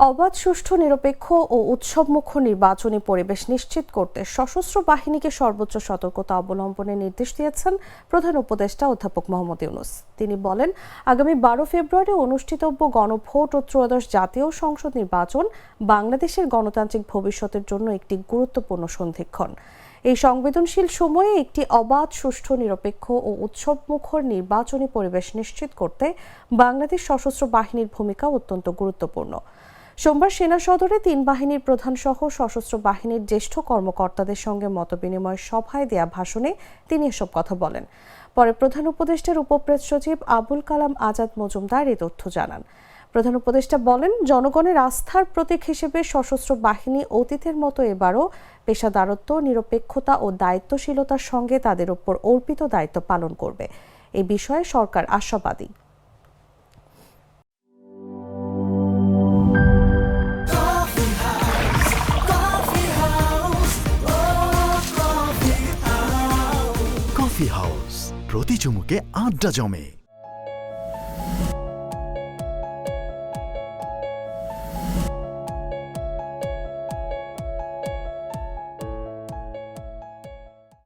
অবাধ, সুষ্ঠু, নিরপেক্ষ ও উৎসবমুখর নির্বাচনী পরিবেশ নিশ্চিত করতে সশস্ত্র বাহিনীকে সর্বোচ্চ সতর্কতা অবলম্বনের নির্দেশ দিয়েছেন প্রধান উপদেষ্টা অধ্যাপক মোহাম্মদ ইউনূস। তিনি বলেন, আগামী 12 ফেব্রুয়ারি অনুষ্ঠিতব্য গণভোট ও ত্রয়োদশ জাতীয় সংসদ নির্বাচন বাংলাদেশের গণতান্ত্রিক ভবিষ্যতের জন্য একটি গুরুত্বপূর্ণ সন্ধিক্ষণ। এই সংবেদনশীল সময়ে একটি অবাধ, সুষ্ঠু, নিরপেক্ষ ও উৎসবমুখর নির্বাচনী পরিবেশ নিশ্চিত করতে বাংলাদেশ সশস্ত্র বাহিনীর ভূমিকা অত্যন্ত গুরুত্বপূর্ণ। সোমবার সেনা সদরে 3 বাহিনীর প্রধান সহ সশস্ত্র বাহিনীর জ্যেষ্ঠ কর্মকর্তাদের সঙ্গে মতবিনিময় সভায় দেয়া ভাষণে তিনি এসব কথা বলেন। পরে প্রধান উপদেষ্টার উপপ্রেস সচিব আবুল কালাম আজাদ মজুমদার এই তথ্য জানান। প্রধান উপদেষ্টা বলেন, জনগণের আস্থার প্রতীক হিসেবে সশস্ত্র বাহিনী অতীতের মতো এবারও পেশাদারত্ব, নিরপেক্ষতা ও দায়িত্বশীলতার সঙ্গে তাদের উপর অর্পিত দায়িত্ব পালন করবে। এ বিষয়ে সরকার আশাবাদী। কফি হাউস, প্রতি চুমুকে আড্ডা জমে।